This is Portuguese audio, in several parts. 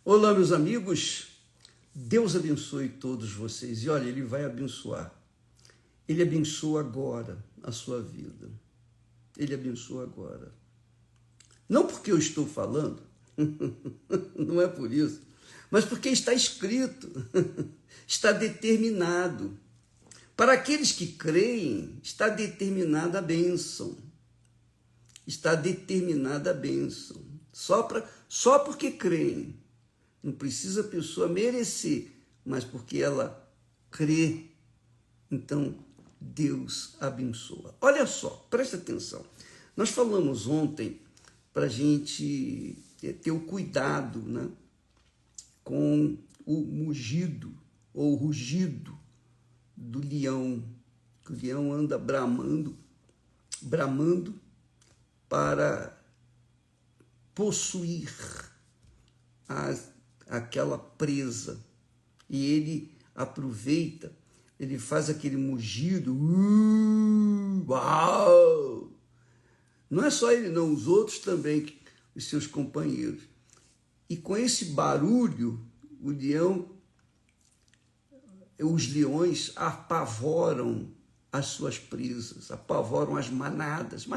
Olá, meus amigos, Deus abençoe todos vocês. E olha, Ele vai abençoar. Ele abençoa agora a sua vida. Ele abençoa agora. Não porque eu estou falando, não é por isso, mas porque está escrito, está determinado. Para aqueles que creem, está determinada a bênção. Está determinada a bênção. Só porque creem. Não precisa a pessoa merecer, mas porque ela crê, então Deus abençoa. Olha só, presta atenção. Nós falamos ontem para a gente ter o cuidado, né, com o mugido ou rugido do leão, que o leão anda bramando para possuir aquela presa, e ele aproveita, ele faz aquele mugido, uau! Não é só ele não, os outros também, os seus companheiros. E com esse barulho, os leões apavoram as suas presas, apavoram as manadas.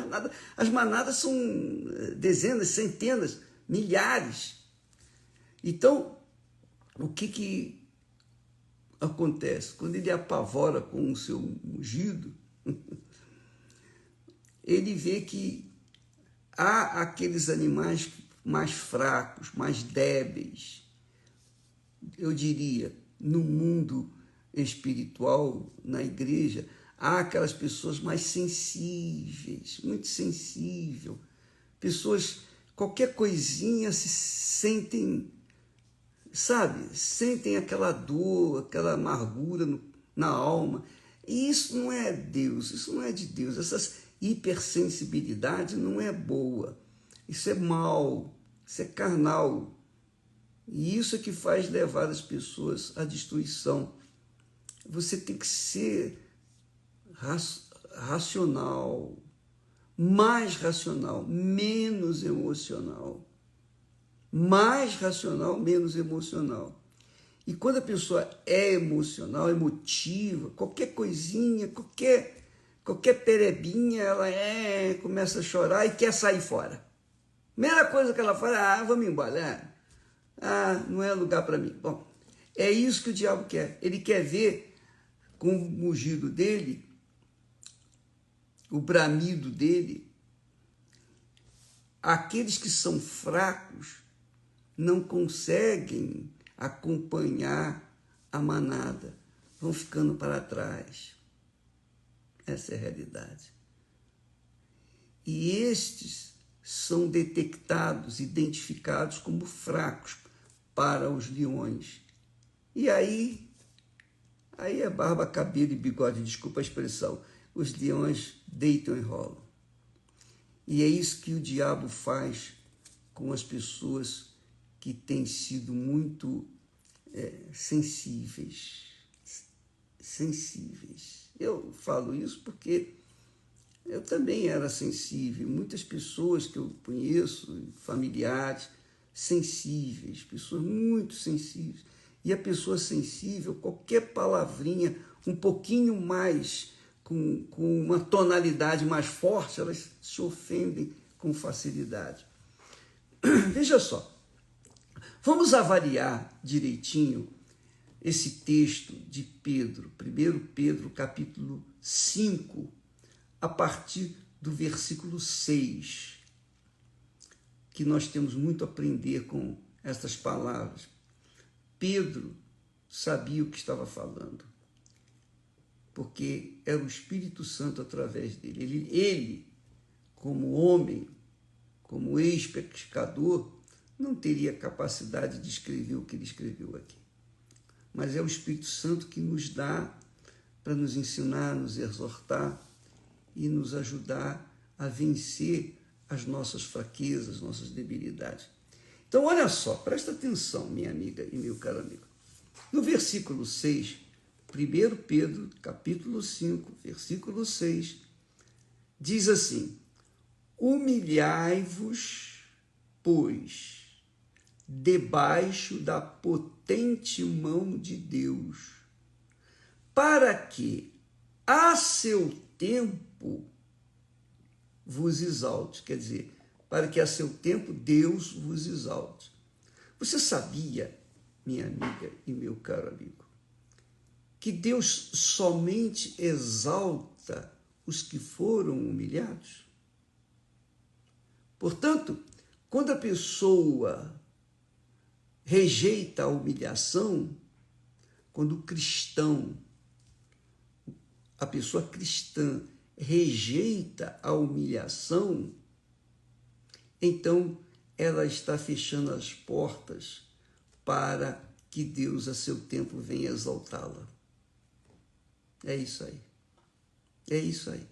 As manadas são dezenas, centenas, milhares. Então, o que acontece? Quando ele apavora com o seu mugido, ele vê que há aqueles animais mais fracos, mais débeis. Eu diria, no mundo espiritual, na igreja, há aquelas pessoas mais sensíveis, muito sensíveis. Pessoas, qualquer coisinha se sentem, sabe, sentem aquela dor, aquela amargura na alma. E isso não é Deus, isso não é de Deus. Essa hipersensibilidade não é boa. Isso é mal, isso é carnal. E isso é que faz levar as pessoas à destruição. Você tem que ser racional, mais racional, menos emocional. Mais racional, menos emocional. E quando a pessoa é emocional, emotiva, qualquer coisinha, qualquer perebinha, ela começa a chorar e quer sair fora. Primeira coisa que ela fala, vamos embora. Não é lugar para mim. Bom, é isso que o diabo quer. Ele quer ver com o mugido dele, o bramido dele, aqueles que são fracos não conseguem acompanhar a manada, vão ficando para trás. Essa é a realidade. E estes são detectados, identificados como fracos para os leões. E aí é barba, cabelo e bigode, desculpa a expressão. Os leões deitam e rolam. E é isso que o diabo faz com as pessoas que têm sido muito sensíveis. Eu falo isso porque eu também era sensível. Muitas pessoas que eu conheço, familiares, sensíveis, pessoas muito sensíveis. E a pessoa sensível, qualquer palavrinha um pouquinho mais, com uma tonalidade mais forte, elas se ofendem com facilidade. Veja só, vamos avaliar direitinho esse texto de Pedro, 1 Pedro, capítulo 5, a partir do versículo 6, que nós temos muito a aprender com estas palavras. Pedro sabia o que estava falando, porque era o Espírito Santo através dele. Ele, como homem, como ex-pescador, não teria capacidade de escrever o que ele escreveu aqui. Mas é o Espírito Santo que nos dá para nos ensinar, nos exortar e nos ajudar a vencer as nossas fraquezas, nossas debilidades. Então, olha só, presta atenção, minha amiga e meu caro amigo. No versículo 6, 1 Pedro, capítulo 5, versículo 6, diz assim: humilhai-vos, pois, debaixo da potente mão de Deus, para que a seu tempo vos exalte. Quer dizer, para que a seu tempo Deus vos exalte. Você sabia, minha amiga e meu caro amigo, que Deus somente exalta os que foram humilhados? Portanto, quando a pessoa rejeita a humilhação, quando o cristão, a pessoa cristã rejeita a humilhação, então ela está fechando as portas para que Deus a seu tempo venha exaltá-la. É isso aí. É isso aí.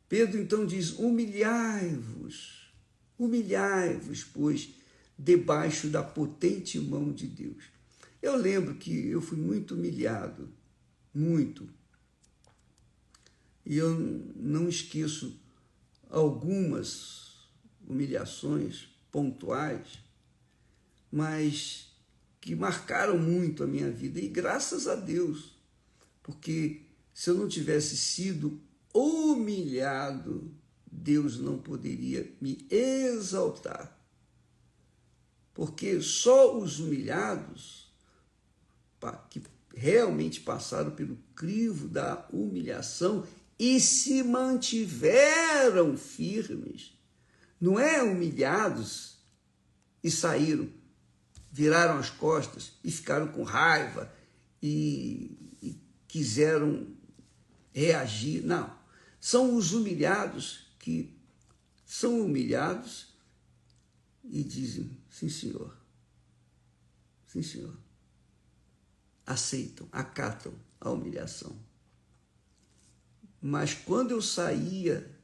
Pedro então diz: humilhai-vos, pois, debaixo da potente mão de Deus. Eu lembro que eu fui muito humilhado, muito. E eu não esqueço algumas humilhações pontuais, mas que marcaram muito a minha vida. E graças a Deus, porque se eu não tivesse sido humilhado, Deus não poderia me exaltar. Porque só os humilhados, que realmente passaram pelo crivo da humilhação e se mantiveram firmes, não é humilhados e saíram, viraram as costas e ficaram com raiva e quiseram reagir. Não, são os humilhados que são humilhados e dizem: sim, senhor, sim, senhor. Aceitam, acatam a humilhação. Mas quando eu saía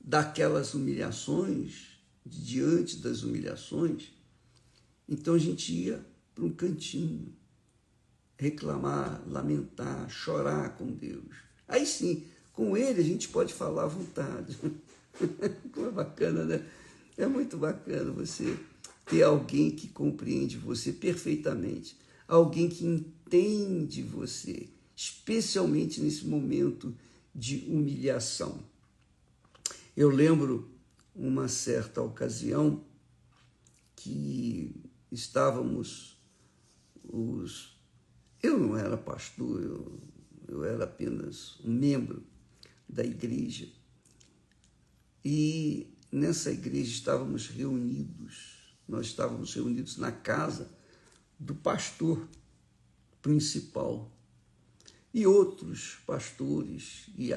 daquelas humilhações, diante das humilhações, então a gente ia para um cantinho, reclamar, lamentar, chorar com Deus. Aí sim, com Ele a gente pode falar à vontade. Como é bacana, né? É muito bacana você ter alguém que compreende você perfeitamente, alguém que entende você, especialmente nesse momento de humilhação. Eu lembro uma certa ocasião que estávamos eu não era pastor, eu era apenas um membro da igreja. E nessa igreja nós estávamos reunidos na casa do pastor principal. E outros pastores e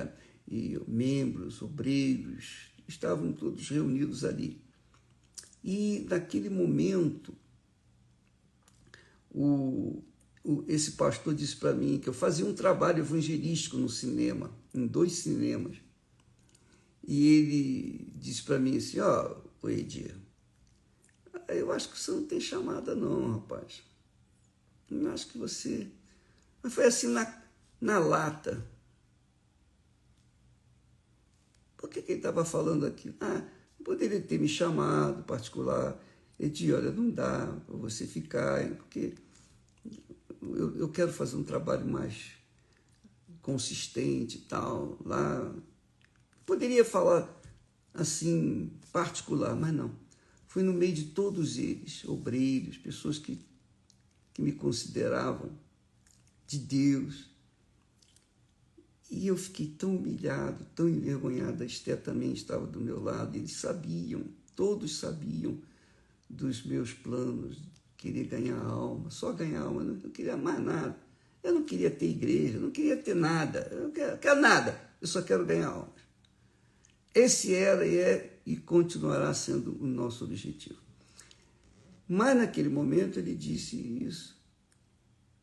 membros, obreiros, estavam todos reunidos ali. E naquele momento, esse pastor disse para mim que eu fazia um trabalho evangelístico no cinema, em 2 cinemas. E ele disse para mim assim: ó, Edir, eu acho que você não tem chamada não, rapaz. Eu acho que você... Mas foi assim na lata. Por que ele estava falando aquilo? Poderia ter me chamado particular. Ele disse: olha, não dá para você ficar, porque eu quero fazer um trabalho mais consistente e tal. Lá poderia falar assim, particular, mas não. Fui no meio de todos eles, obreiros, pessoas que me consideravam de Deus. E eu fiquei tão humilhado, tão envergonhado. A Esther também estava do meu lado. Eles sabiam, todos sabiam dos meus planos, querer ganhar alma, só ganhar alma, eu não queria mais nada. Eu não queria ter igreja, não queria ter nada, eu não quero nada, eu só quero ganhar alma. Esse era e é e continuará sendo o nosso objetivo. Mas naquele momento ele disse isso,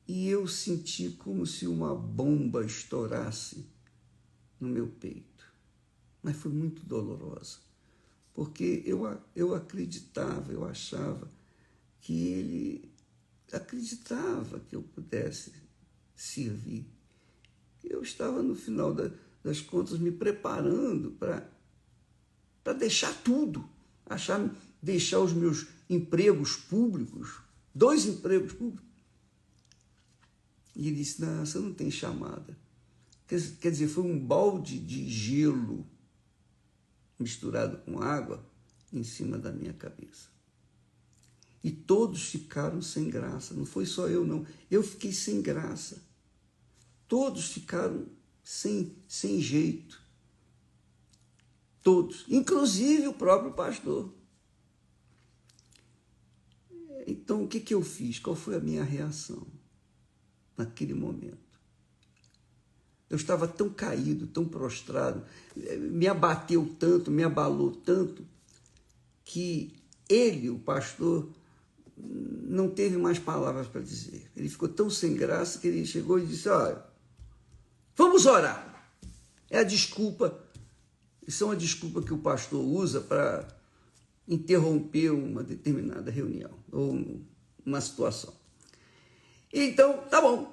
e eu senti como se uma bomba estourasse no meu peito. Mas foi muito dolorosa, porque eu acreditava, eu achava que ele acreditava que eu pudesse servir. Eu estava, no final das contas, me preparando para deixar tudo, deixar os empregos públicos, 2 empregos públicos. E ele disse, não, você não tem chamada. Quer dizer, foi um balde de gelo misturado com água em cima da minha cabeça. E todos ficaram sem graça. Não foi só eu, não. Eu fiquei sem graça. Todos ficaram sem jeito. Todos. Inclusive o próprio pastor. Então, o que eu fiz? Qual foi a minha reação naquele momento? Eu estava tão caído, tão prostrado, me abateu tanto, me abalou tanto, que ele, o pastor, não teve mais palavras para dizer. Ele ficou tão sem graça que ele chegou e disse, olha, vamos orar. É a desculpa, isso é uma desculpa que o pastor usa para interromper uma determinada reunião ou uma situação. Então, tá bom.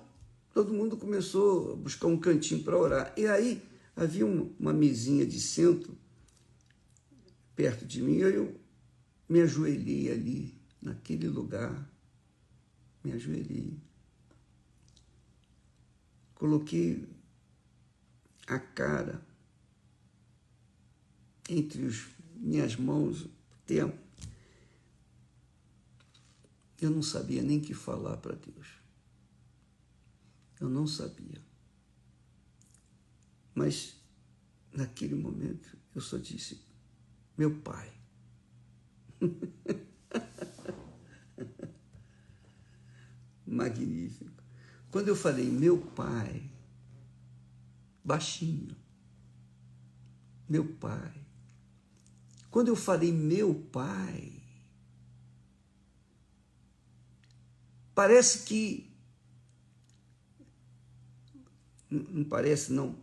Todo mundo começou a buscar um cantinho para orar. E aí havia uma mesinha de centro perto de mim. Eu me ajoelhei ali, naquele lugar. Me ajoelhei. Coloquei a cara entre minhas mãos, tempo. Eu não sabia nem o que falar para Deus. Eu não sabia. Mas, naquele momento, eu só disse, meu Pai. Magnífico. Quando eu falei, meu Pai, baixinho, meu Pai. Quando eu falei, meu Pai, parece que não parece, não.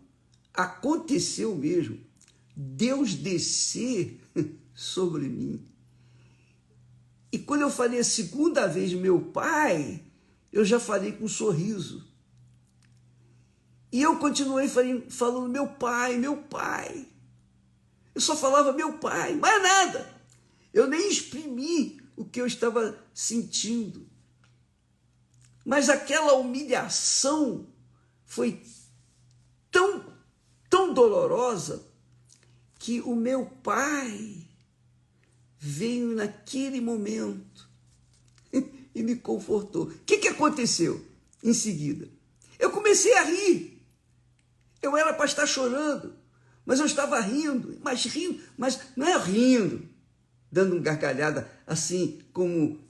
Aconteceu mesmo. Deus descer sobre mim. E quando eu falei a segunda vez, meu Pai, eu já falei com um sorriso. E eu continuei falando, meu Pai, meu Pai. Eu só falava, meu Pai, mais nada. Eu nem exprimi o que eu estava sentindo. Mas aquela humilhação foi tão dolorosa que o meu pai veio naquele momento e me confortou. O que aconteceu em seguida? Eu comecei a rir. Eu era para estar chorando, mas eu estava rindo, mas não é rindo, dando uma gargalhada assim como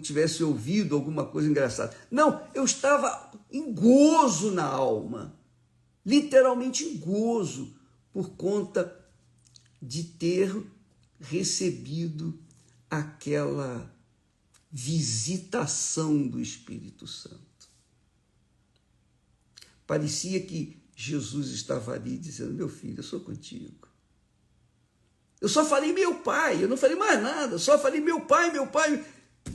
tivesse ouvido alguma coisa engraçada. Não, eu estava em gozo na alma, literalmente em gozo, por conta de ter recebido aquela visitação do Espírito Santo. Parecia que Jesus estava ali dizendo, meu filho, eu sou contigo. Eu só falei meu pai, eu não falei mais nada, só falei meu pai,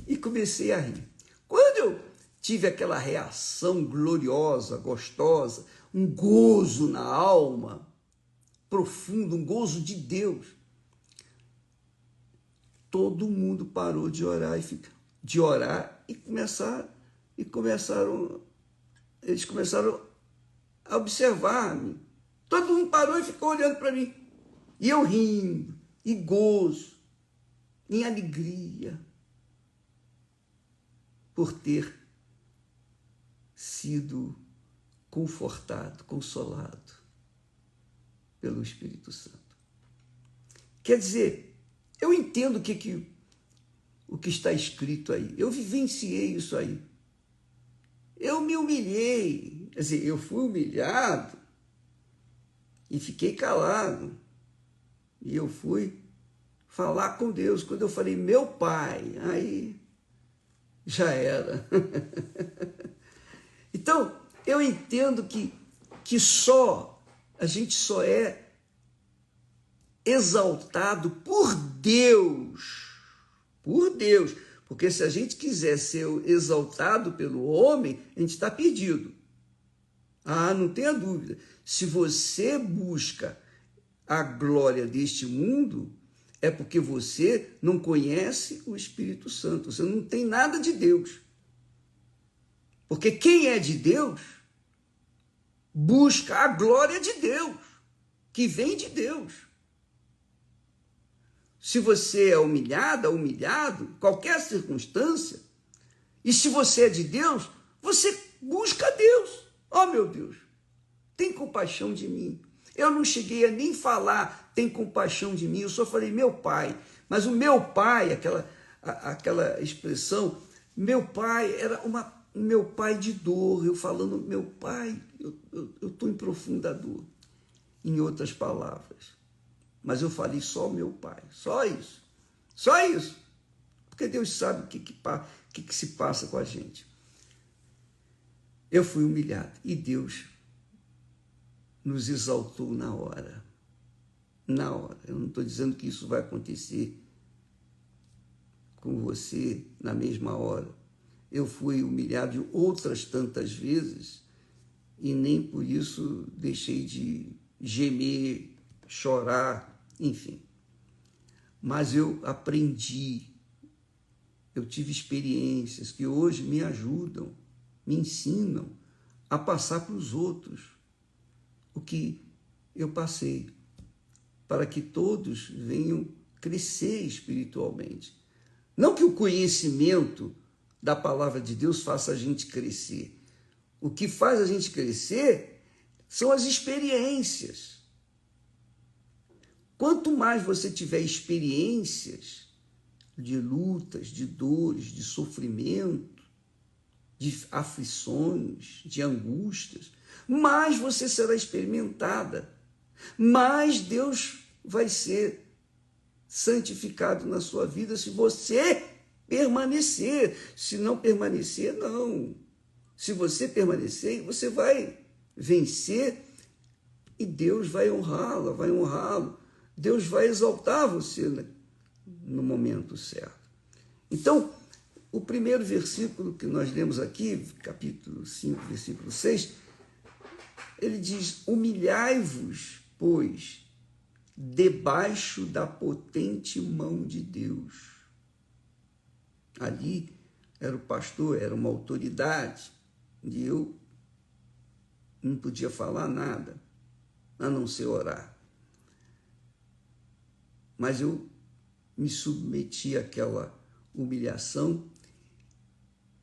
e comecei a rir. Quando eu tive aquela reação gloriosa, gostosa, um gozo na alma, profundo, um gozo de Deus, todo mundo parou de orar eles começaram a observar-me. Todo mundo parou e ficou olhando para mim. E eu rindo, e gozo, em alegria, por ter sido confortado, consolado pelo Espírito Santo. Quer dizer, eu entendo o que está escrito aí. Eu vivenciei isso aí. Eu me humilhei, quer dizer, eu fui humilhado e fiquei calado. E eu fui falar com Deus. Quando eu falei, meu pai, aí já era. Então, eu entendo que a gente só é exaltado por Deus. Por Deus. Porque se a gente quiser ser exaltado pelo homem, a gente está perdido. Ah, não tenha dúvida. Se você busca a glória deste mundo, é porque você não conhece o Espírito Santo, você não tem nada de Deus. Porque quem é de Deus busca a glória de Deus, que vem de Deus. Se você é humilhado, qualquer circunstância, e se você é de Deus, você busca a Deus. Oh, meu Deus, tem compaixão de mim. Eu não cheguei a nem falar, tem compaixão de mim, eu só falei, meu Pai. Mas o meu Pai, aquela expressão, meu Pai, era meu Pai de dor. Eu falando, meu Pai, eu estou em profunda dor. Em outras palavras. Mas eu falei só meu Pai, só isso. Só isso. Porque Deus sabe o que se passa com a gente. Eu fui humilhado e Deus nos exaltou na hora. Na hora. Eu não estou dizendo que isso vai acontecer com você na mesma hora. Eu fui humilhado outras tantas vezes e nem por isso deixei de gemer, chorar, enfim. Mas eu aprendi, eu tive experiências que hoje me ajudam, me ensinam a passar para os outros o que eu passei, para que todos venham crescer espiritualmente. Não que o conhecimento da palavra de Deus faça a gente crescer. O que faz a gente crescer são as experiências. Quanto mais você tiver experiências de lutas, de dores, de sofrimento, de aflições, de angústias, mais você será experimentada, mais Deus vai ser santificado na sua vida se você permanecer. Se não permanecer, não. Se você permanecer, você vai vencer e Deus vai honrá-la, vai honrá-lo. Deus vai exaltar você no momento certo. Então, o primeiro versículo que nós lemos aqui, capítulo 5, versículo 6, ele diz, humilhai-vos, pois, debaixo da potente mão de Deus. Ali era o pastor, era uma autoridade, e eu não podia falar nada, a não ser orar. Mas eu me submeti àquela humilhação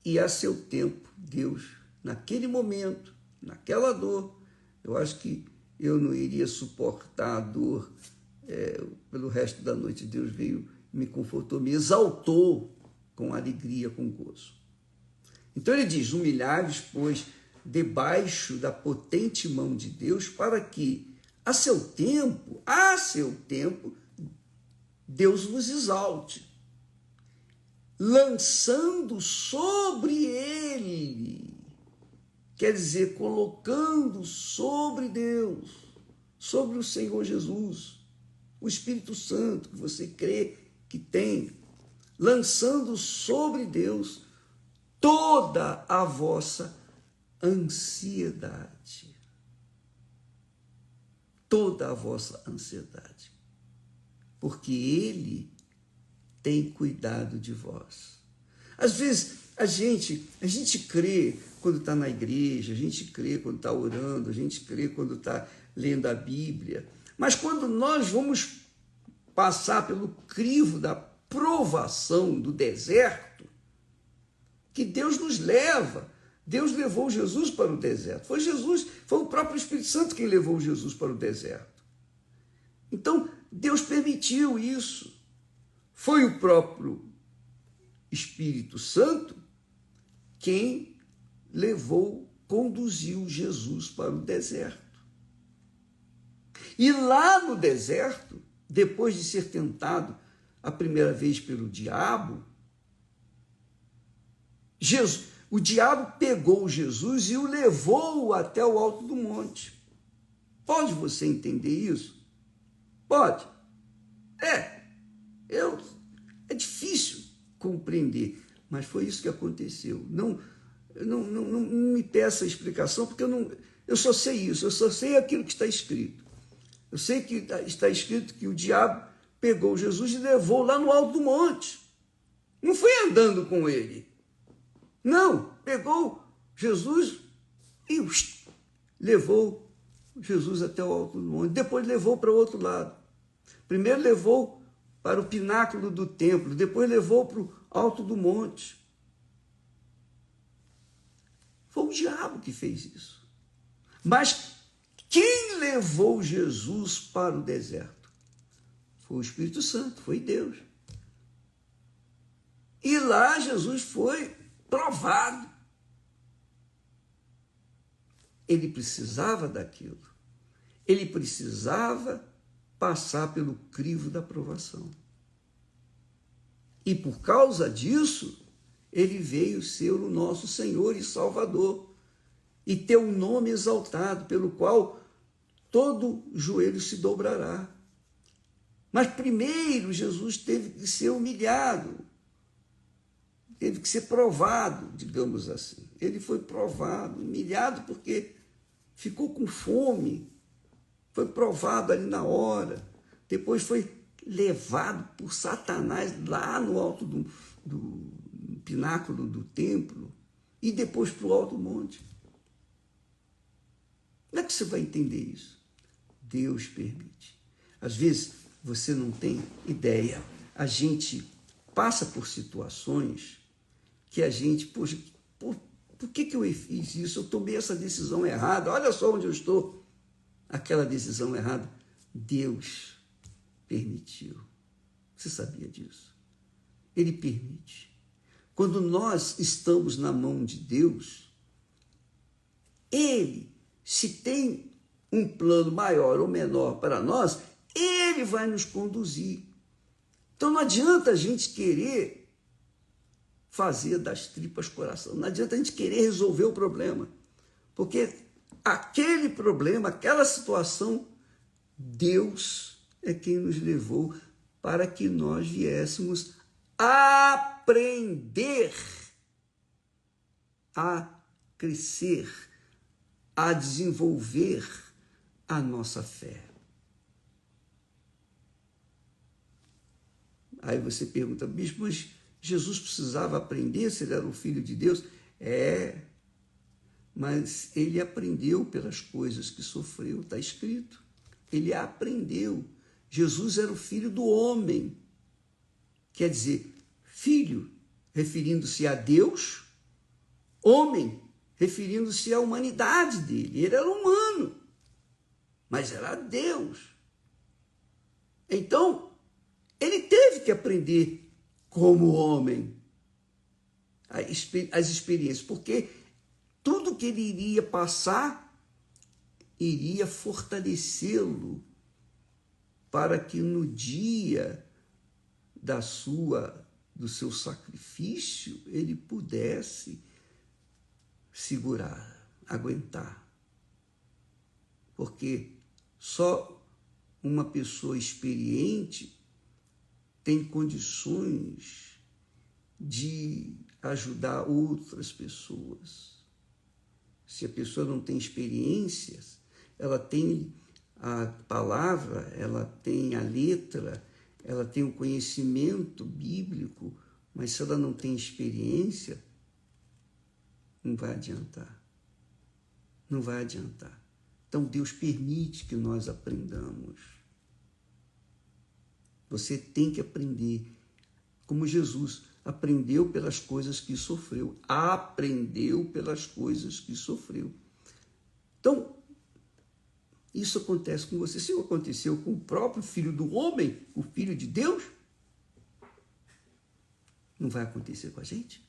e a seu tempo, Deus, naquele momento, naquela dor, eu acho que eu não iria suportar a dor pelo resto da noite. Deus veio, me confortou, me exaltou com alegria, com gozo. Então ele diz, humilhai-vos, pois, debaixo da potente mão de Deus, para que a seu tempo, Deus vos exalte, lançando sobre ele, quer dizer, colocando sobre Deus, sobre o Senhor Jesus, o Espírito Santo que você crê que tem, lançando sobre Deus toda a vossa ansiedade. Toda a vossa ansiedade. Porque Ele tem cuidado de vós. Às vezes, a gente crê quando está na igreja, a gente crê quando está orando, a gente crê quando está lendo a Bíblia, mas quando nós vamos passar pelo crivo da provação do deserto, que Deus nos leva, Deus levou Jesus para o deserto, foi o próprio Espírito Santo quem levou Jesus para o deserto. Então, Deus permitiu isso. Foi o próprio Espírito Santo quem conduziu Jesus para o deserto. E lá no deserto, depois de ser tentado a primeira vez pelo diabo, o diabo pegou Jesus e o levou até o alto do monte. Pode você entender isso? Pode. É difícil compreender, mas foi isso que aconteceu. Não me peça explicação, porque eu só sei isso, eu só sei aquilo que está escrito. Eu sei que está escrito que o diabo pegou Jesus e levou lá no alto do monte. Não foi andando com ele. Não, pegou Jesus e levou Jesus até o alto do monte. Depois levou para o outro lado. Primeiro levou para o pináculo do templo, depois levou para o alto do monte. Foi o diabo que fez isso. Mas quem levou Jesus para o deserto? Foi o Espírito Santo, foi Deus. E lá Jesus foi provado. Ele precisava daquilo. Ele precisava passar pelo crivo da provação. E por causa disso, ele veio ser o nosso Senhor e Salvador e ter um nome exaltado, pelo qual todo joelho se dobrará. Mas primeiro Jesus teve que ser humilhado, teve que ser provado, digamos assim. Ele foi provado, humilhado porque ficou com fome, foi provado ali na hora, depois foi levado por Satanás lá no alto do pináculo do templo e depois para o alto monte. Como é que você vai entender isso? Deus permite. Às vezes você não tem ideia. A gente passa por situações que a gente, poxa, por que eu fiz isso? Eu tomei essa decisão errada. Olha só onde eu estou. Aquela decisão errada, Deus permitiu. Você sabia disso? Ele permite. Quando nós estamos na mão de Deus, Ele, se tem um plano maior ou menor para nós, Ele vai nos conduzir. Então não adianta a gente querer fazer das tripas coração, não adianta a gente querer resolver o problema, porque aquele problema, aquela situação, Deus é quem nos levou para que nós viéssemos aprender a crescer, a desenvolver a nossa fé. Aí você pergunta, bispo, mas Jesus precisava aprender se ele era o Filho de Deus? Mas ele aprendeu pelas coisas que sofreu, está escrito. Ele aprendeu. Jesus era o Filho do homem. Quer dizer, filho, referindo-se a Deus, homem, referindo-se à humanidade dele. Ele era humano, mas era Deus. Então, ele teve que aprender como homem as experiências, porque tudo que ele iria passar iria fortalecê-lo para que no dia do seu sacrifício ele pudesse segurar, aguentar. Porque só uma pessoa experiente tem condições de ajudar outras pessoas. Se a pessoa não tem experiências, ela tem a palavra, ela tem a letra, ela tem o conhecimento bíblico, mas se ela não tem experiência, não vai adiantar. Não vai adiantar. Então Deus permite que nós aprendamos. Você tem que aprender, como Jesus aprendeu pelas coisas que sofreu. Aprendeu pelas coisas que sofreu. Então, isso acontece com você. Se aconteceu com o próprio Filho do homem, o Filho de Deus, não vai acontecer com a gente?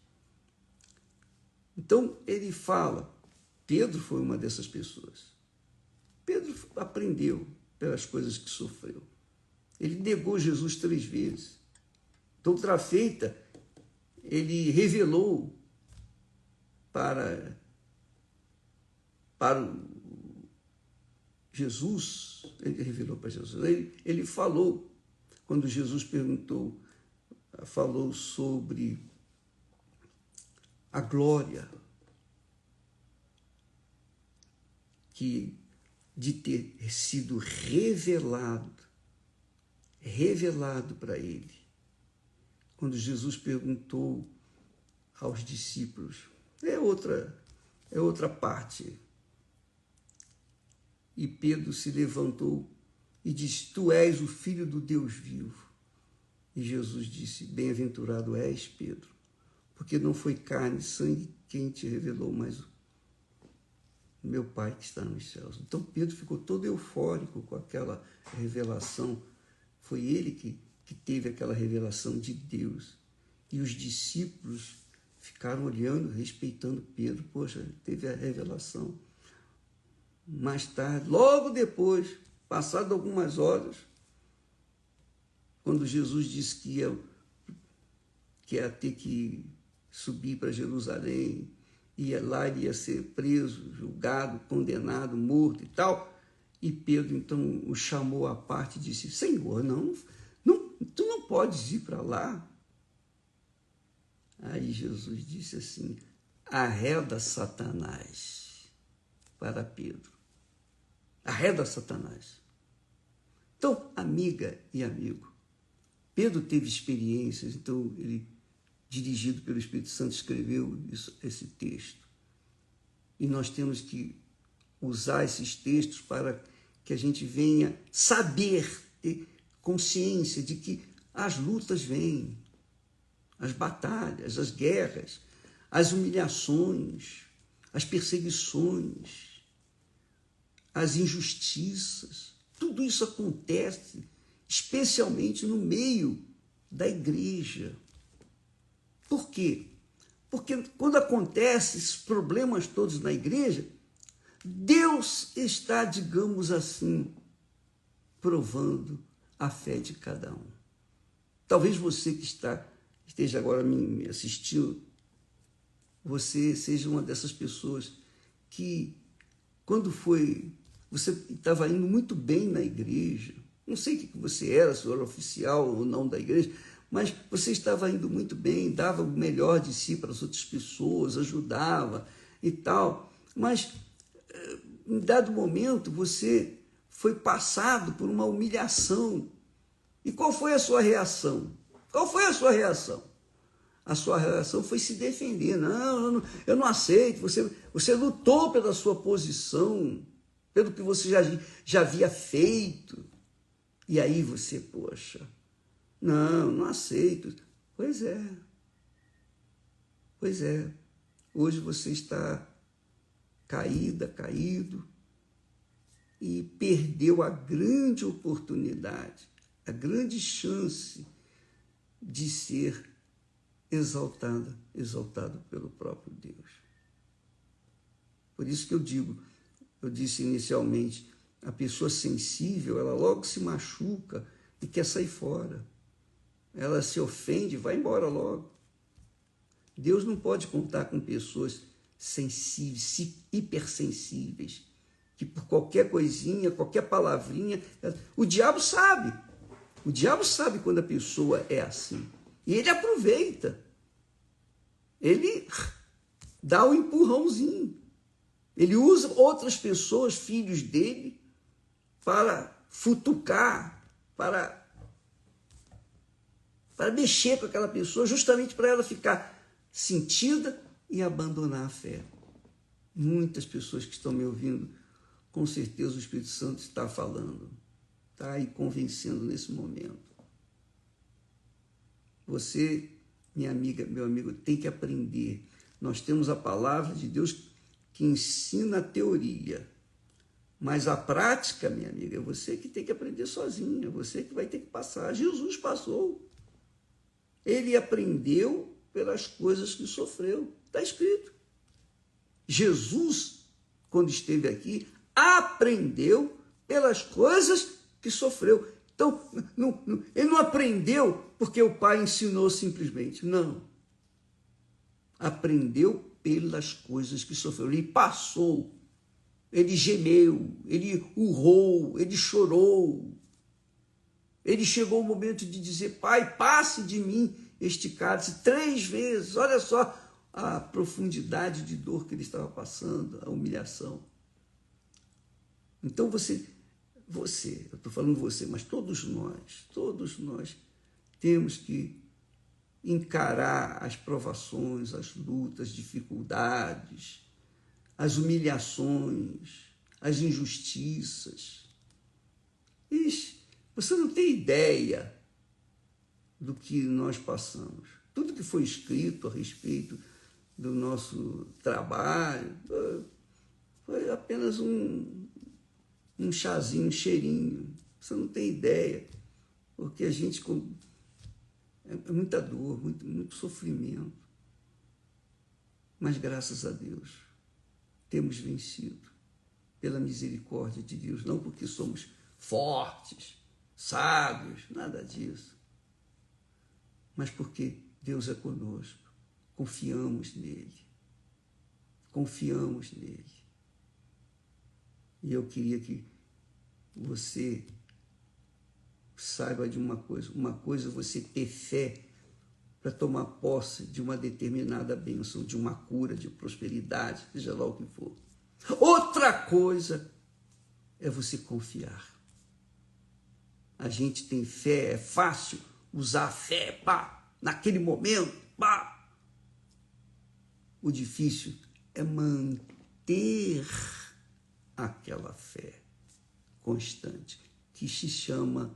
Então, ele fala, Pedro foi uma dessas pessoas. Pedro aprendeu pelas coisas que sofreu. Ele negou Jesus 3 vezes. Então, outra feita, ele revelou para Jesus, ele revelou para Jesus, ele falou, quando Jesus falou sobre a glória de ter sido revelado revelado para ele. Quando Jesus perguntou aos discípulos, é outra parte. E Pedro se levantou e disse, tu és o Filho do Deus vivo. E Jesus disse, bem-aventurado és, Pedro, porque não foi carne e sangue quem te revelou, mas o meu Pai que está nos céus. Então Pedro ficou todo eufórico com aquela revelação. Foi ele que teve aquela revelação de Deus. E os discípulos ficaram olhando, respeitando Pedro. Poxa, ele teve a revelação. Mais tarde, logo depois, passado algumas horas, quando Jesus disse que ia ter que subir para Jerusalém, lá ele ia ser preso, julgado, condenado, morto e tal, e Pedro então o chamou à parte e disse, Senhor, tu não podes ir para lá. Aí Jesus disse assim, arreda Satanás para Pedro. Arreda Satanás. Então, amiga e amigo, Pedro teve experiências, então ele, dirigido pelo Espírito Santo, escreveu esse texto. E nós temos que usar esses textos para que a gente venha saber, ter consciência de que as lutas vêm, as batalhas, as guerras, as humilhações, as perseguições, as injustiças, tudo isso acontece, especialmente no meio da igreja. Por quê? Porque quando acontecem esses problemas todos na igreja, Deus está, digamos assim, provando a fé de cada um. Talvez você que esteja agora me assistindo, você seja uma dessas pessoas que, quando você estava indo muito bem na igreja, não sei o que você era, se era oficial ou não da igreja, mas você estava indo muito bem, dava o melhor de si para as outras pessoas, ajudava e tal, mas em dado momento você foi passado por uma humilhação. E qual foi a sua reação? Qual foi a sua reação? A sua reação foi se defender. Não, eu não aceito. Você lutou pela sua posição, pelo que você já havia feito. E aí você, poxa, não aceito. Pois é. Hoje você está caído, e perdeu a grande oportunidade, a grande chance de ser exaltado pelo próprio Deus. Por isso que eu disse inicialmente, a pessoa sensível, ela logo se machuca e quer sair fora. Ela se ofende, vai embora logo. Deus não pode contar com pessoas sensíveis, hipersensíveis, que por qualquer coisinha, qualquer palavrinha, o diabo sabe quando a pessoa é assim, e ele aproveita, ele dá o empurrãozinho, ele usa outras pessoas, filhos dele, para futucar, para mexer com aquela pessoa, justamente para ela ficar sentida e abandonar a fé. Muitas pessoas que estão me ouvindo, com certeza o Espírito Santo está falando, está aí convencendo nesse momento. Você, minha amiga, meu amigo, tem que aprender. Nós temos a palavra de Deus que ensina a teoria, mas a prática, minha amiga, é você que tem que aprender sozinha, é você que vai ter que passar. Jesus passou. Ele aprendeu pelas coisas que sofreu. Está escrito. Jesus, quando esteve aqui, aprendeu pelas coisas que sofreu. Então, ele não aprendeu porque o Pai ensinou simplesmente. Não. Aprendeu pelas coisas que sofreu. Ele passou. Ele gemeu. Ele urrou. Ele chorou. Ele chegou o momento de dizer, Pai, passe de mim este cálice 3 vezes. Olha só a profundidade de dor que ele estava passando, a humilhação. Então você você, eu estou falando você, mas todos nós temos que encarar as provações, as lutas, as dificuldades, as humilhações, as injustiças. Ixi, você não tem ideia do que nós passamos. Tudo que foi escrito a respeito do nosso trabalho foi apenas um chazinho, um cheirinho. Você não tem ideia, porque a gente... É muita dor, muito sofrimento. Mas, graças a Deus, temos vencido pela misericórdia de Deus. Não porque somos fortes, sábios, nada disso. Mas porque Deus é conosco. Confiamos nele. Confiamos nele. E eu queria que você saiba de uma coisa é você ter fé para tomar posse de uma determinada bênção, de uma cura, de prosperidade, seja lá o que for. Outra coisa é você confiar. A gente tem fé, é fácil usar a fé, pá, naquele momento, pá. O difícil é manter aquela fé constante, que se chama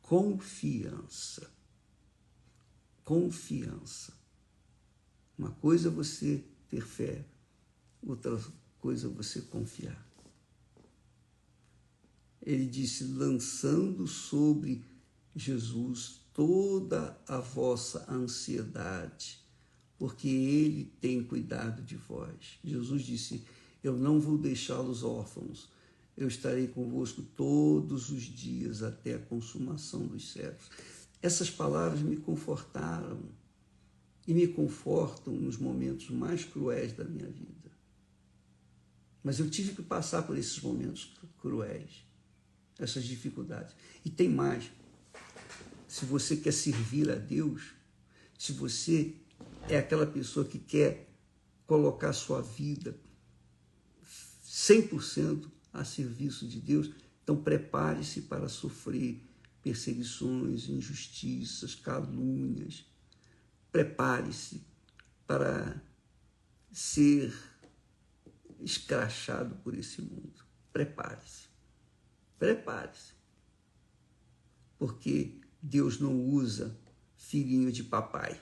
confiança. Confiança. Uma coisa é você ter fé, outra coisa é você confiar. Ele disse, lançando sobre Jesus toda a vossa ansiedade, porque ele tem cuidado de vós. Jesus disse, eu não vou deixá-los órfãos, eu estarei convosco todos os dias até a consumação dos séculos. Essas palavras me confortaram e me confortam nos momentos mais cruéis da minha vida. Mas eu tive que passar por esses momentos cruéis, essas dificuldades. E tem mais. Se você quer servir a Deus, se você é aquela pessoa que quer colocar sua vida 100% a serviço de Deus, então prepare-se para sofrer perseguições, injustiças, calúnias. Prepare-se para ser escrachado por esse mundo. Prepare-se. Prepare-se. Porque Deus não usa filhinho de papai.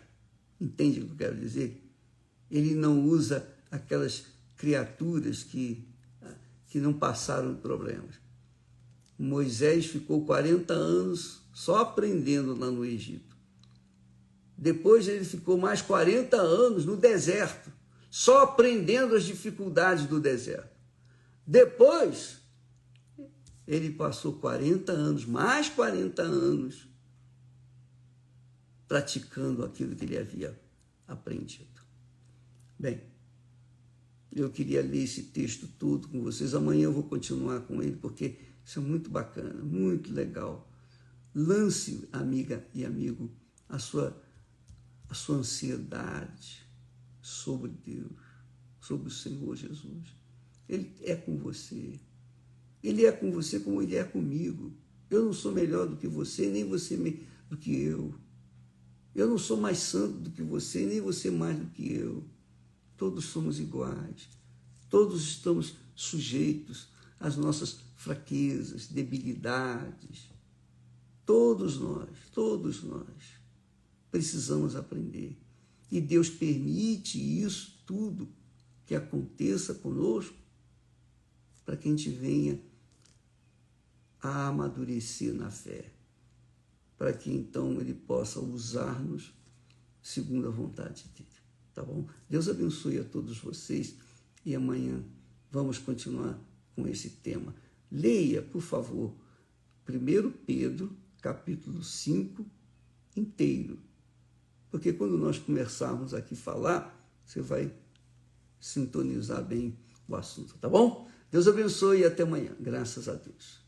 Entende o que eu quero dizer? Ele não usa aquelas criaturas que não passaram problemas. Moisés ficou 40 anos só aprendendo lá no Egito. Depois ele ficou mais 40 anos no deserto, só aprendendo as dificuldades do deserto. Depois, ele passou 40 anos, mais 40 anos, praticando aquilo que ele havia aprendido. Bem, eu queria ler esse texto todo com vocês. Amanhã eu vou continuar com ele, porque isso é muito bacana, muito legal. Lance, amiga e amigo, a sua ansiedade sobre Deus, sobre o Senhor Jesus. Ele é com você. Ele é com você como ele é comigo. Eu não sou melhor do que você, nem você do que eu. Eu não sou mais santo do que você, nem você mais do que eu. Todos somos iguais. Todos estamos sujeitos às nossas fraquezas, debilidades. Todos nós precisamos aprender. E Deus permite isso tudo que aconteça conosco para que a gente venha a amadurecer na fé, para que então Ele possa usar-nos segundo a vontade dEle. Tá bom? Deus abençoe a todos vocês e amanhã vamos continuar com esse tema. Leia, por favor, 1 Pedro, capítulo 5, inteiro. Porque quando nós começarmos aqui a falar, você vai sintonizar bem o assunto, tá bom? Deus abençoe e até amanhã. Graças a Deus.